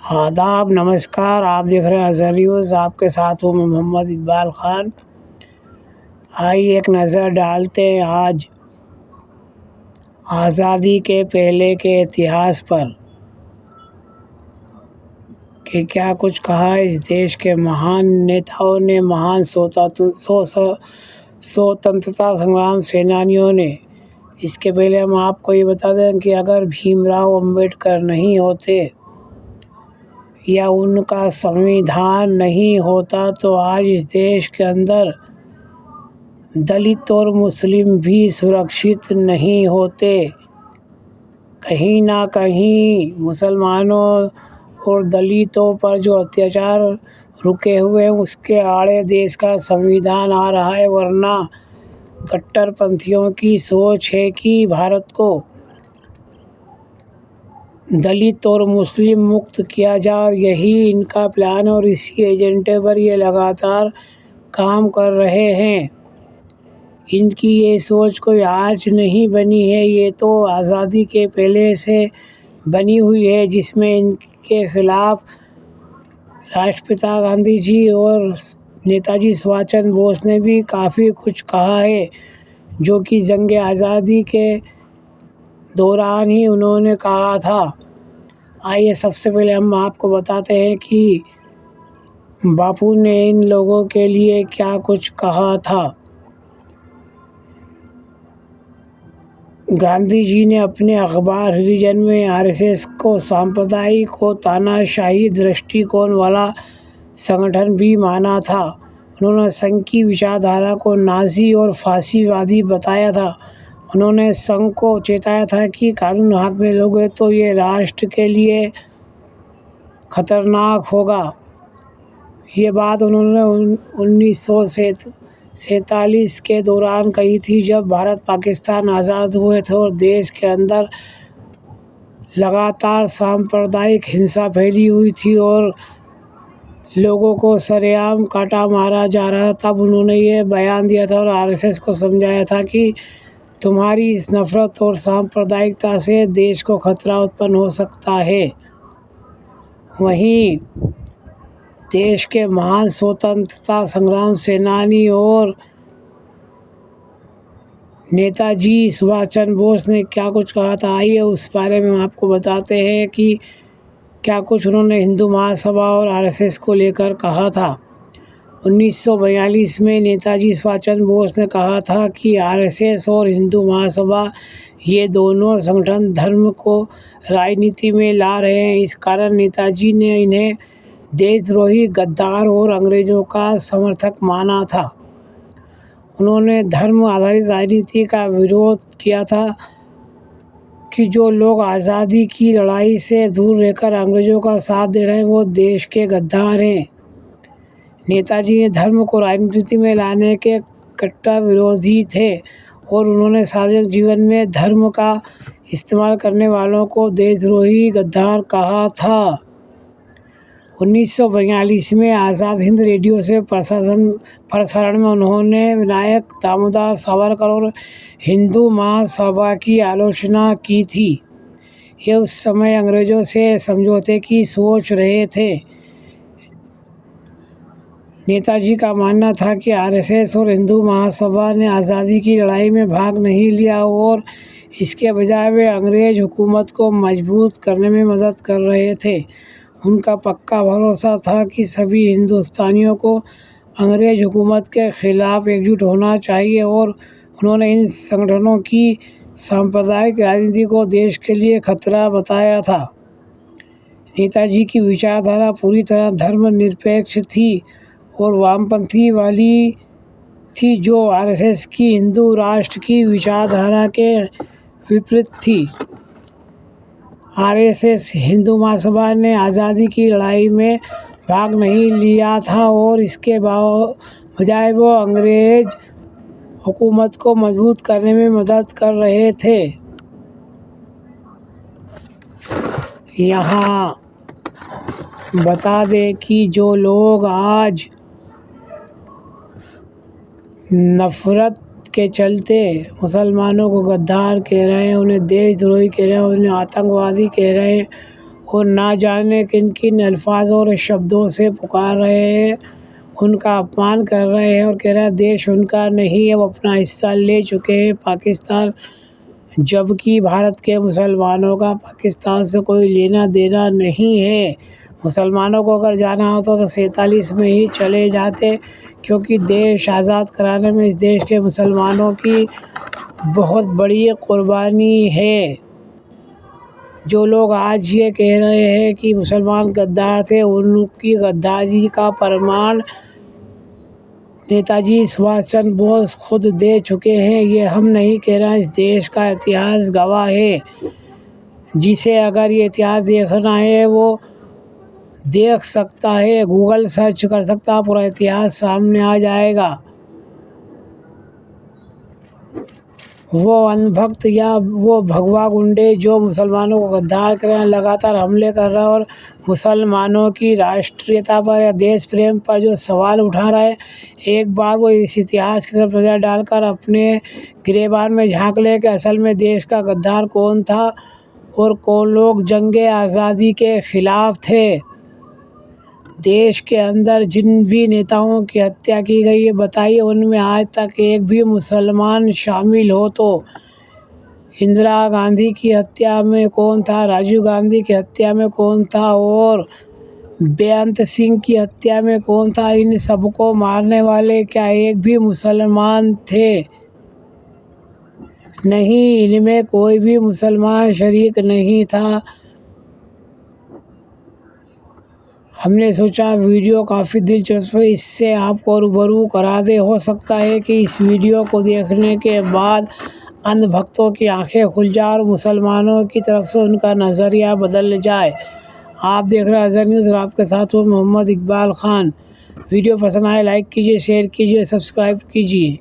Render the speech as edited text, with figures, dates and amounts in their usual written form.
आदाब, नमस्कार। आप देख रहे हैं अज़हर न्यूज़। आपके साथ हूँ मैं मोहम्मद इकबाल ख़ान। आइए एक नज़र डालते हैं आज आज़ादी के पहले के इतिहास पर कि क्या कुछ कहा इस देश के महान नेताओं ने, महान स्वतंत्रता संग्राम सेनानियों ने। इसके पहले हम आपको ये बता दें कि अगर भीमराव अम्बेडकर नहीं होते या उनका संविधान नहीं होता तो आज इस देश के अंदर दलित और मुस्लिम भी सुरक्षित नहीं होते। कहीं ना कहीं मुसलमानों और दलितों पर जो अत्याचार रुके हुए हैं उसके आड़े देश का संविधान आ रहा है, वरना कट्टरपंथियों की सोच है कि भारत को दलित और मुस्लिम मुक्त किया जाए। यही इनका प्लान और इसी एजेंडे पर ये लगातार काम कर रहे हैं। इनकी ये सोच कोई आज नहीं बनी है, ये तो आज़ादी के पहले से बनी हुई है, जिसमें इनके खिलाफ राष्ट्रपिता गांधी जी और नेताजी सुभाष चंद्र बोस ने भी काफ़ी कुछ कहा है, जो कि जंग आज़ादी के दौरान ही उन्होंने कहा था। आइए सबसे पहले हम आपको बताते हैं कि बापू ने इन लोगों के लिए क्या कुछ कहा था। गांधी जी ने अपने अखबार रिलीजन में आरएसएस को सांप्रदायिक और तानाशाही दृष्टिकोण वाला संगठन भी माना था। उन्होंने संघ की विचारधारा को नाज़ी और फांसीवादी बताया था। उन्होंने संघ को चेताया था कि कानून हाथ में लोगे तो ये राष्ट्र के लिए खतरनाक होगा। ये बात उन्होंने 1947 के दौरान कही थी, जब भारत पाकिस्तान आज़ाद हुए थे और देश के अंदर लगातार सांप्रदायिक हिंसा फैली हुई थी और लोगों को सरेआम काटा मारा जा रहा था। तब उन्होंने ये बयान दिया था और आरएसएस को समझाया था कि तुम्हारी इस नफ़रत और सांप्रदायिकता से देश को खतरा उत्पन्न हो सकता है। वहीं देश के महान स्वतंत्रता संग्राम सेनानी और नेताजी सुभाष चंद्र बोस ने क्या कुछ कहा था, आइए उस बारे में हम आपको बताते हैं कि क्या कुछ उन्होंने हिंदू महासभा और आरएसएस को लेकर कहा था। 1942 में नेताजी सुभाष चंद्र बोस ने कहा था कि आरएसएस और हिंदू महासभा ये दोनों संगठन धर्म को राजनीति में ला रहे हैं। इस कारण नेताजी ने इन्हें देशद्रोही, गद्दार और अंग्रेज़ों का समर्थक माना था। उन्होंने धर्म आधारित राजनीति का विरोध किया था कि जो लोग आज़ादी की लड़ाई से दूर रहकर अंग्रेज़ों का साथ दे रहे हैं वो देश के गद्दार हैं। नेताजी ने धर्म को राजनीति में लाने के कट्टर विरोधी थे और उन्होंने सार्वजनिक जीवन में धर्म का इस्तेमाल करने वालों को देशद्रोही, गद्दार कहा था। 1942 में आज़ाद हिंद रेडियो से प्रसारण में उन्होंने विनायक दामोदर सावरकर और हिंदू महासभा की आलोचना की थी। ये उस समय अंग्रेज़ों से समझौते की सोच रहे थे। नेताजी का मानना था कि आरएसएस और हिंदू महासभा ने आज़ादी की लड़ाई में भाग नहीं लिया और इसके बजाय वे अंग्रेज़ हुकूमत को मजबूत करने में मदद कर रहे थे। उनका पक्का भरोसा था कि सभी हिंदुस्तानियों को अंग्रेज़ हुकूमत के ख़िलाफ़ एकजुट होना चाहिए और उन्होंने इन संगठनों की सांप्रदायिक राजनीति को देश के लिए खतरा बताया था। नेताजी की विचारधारा पूरी तरह धर्मनिरपेक्ष थी और वामपंथी वाली थी, जो आरएसएस की हिंदू राष्ट्र की विचारधारा के विपरीत थी। आरएसएस हिंदू महासभा ने आज़ादी की लड़ाई में भाग नहीं लिया था और इसके बजाय वो अंग्रेज़ हुकूमत को मजबूत करने में मदद कर रहे थे। यहाँ बता दें कि जो लोग आज नफ़रत के चलते मुसलमानों को गद्दार कह रहे हैं, उन्हें देशद्रोही कह रहे हैं, उन्हें आतंकवादी कह रहे हैं, और ना जाने किन किन अल्फाज और शब्दों से पुकार रहे हैं, उनका अपमान कर रहे हैं और कह रहे हैं देश उनका नहीं है, वो अपना हिस्सा ले चुके हैं पाकिस्तान, जबकि भारत के मुसलमानों का पाकिस्तान से कोई लेना देना नहीं है। मुसलमानों को अगर जाना होता तो 47 में ही चले जाते, क्योंकि देश आज़ाद कराने में इस देश के मुसलमानों की बहुत बड़ी कुर्बानी है। जो लोग आज ये कह रहे हैं कि मुसलमान गद्दार थे, उनकी गद्दारी का प्रमाण नेताजी सुभाष चंद्र बोस खुद दे चुके हैं। ये हम नहीं कह रहे हैं, इस देश का इतिहास गवाह है। जिसे अगर ये इतिहास देखना है वो देख सकता है, गूगल सर्च कर सकता है, पूरा इतिहास सामने आ जाएगा। वो अंधभक्त या वो भगवा गुंडे जो मुसलमानों को गद्दार कर रहे हैं, लगातार हमले कर रहे हैं और मुसलमानों की राष्ट्रीयता पर या देश प्रेम पर जो सवाल उठा रहे हैं, एक बार वो इस इतिहास की तरफ नज़र डालकर अपने गिरेबान में झांक ले कि असल में देश का गद्दार कौन था और कौन लोग जंगे आज़ादी के ख़िलाफ़ थे। देश के अंदर जिन भी नेताओं की हत्या की गई है, बताइए उनमें आज तक एक भी मुसलमान शामिल हो तो? इंदिरा गांधी की हत्या में कौन था, राजीव गांधी की हत्या में कौन था और बेअंत सिंह की हत्या में कौन था? इन सबको मारने वाले क्या एक भी मुसलमान थे? नहीं, इनमें कोई भी मुसलमान शरीक नहीं था। हमने सोचा वीडियो काफ़ी दिलचस्प है, इससे आपको रूबरू करा दे। हो सकता है कि इस वीडियो को देखने के बाद अंधभक्तों की आंखें खुल जाए और मुसलमानों की तरफ से उनका नज़रिया बदल जाए। आप देख रहे हैं अज़हर न्यूज़ और आपके साथ हूँ मोहम्मद इकबाल ख़ान। वीडियो पसंद आए लाइक कीजिए, शेयर कीजिए, सब्सक्राइब कीजिए।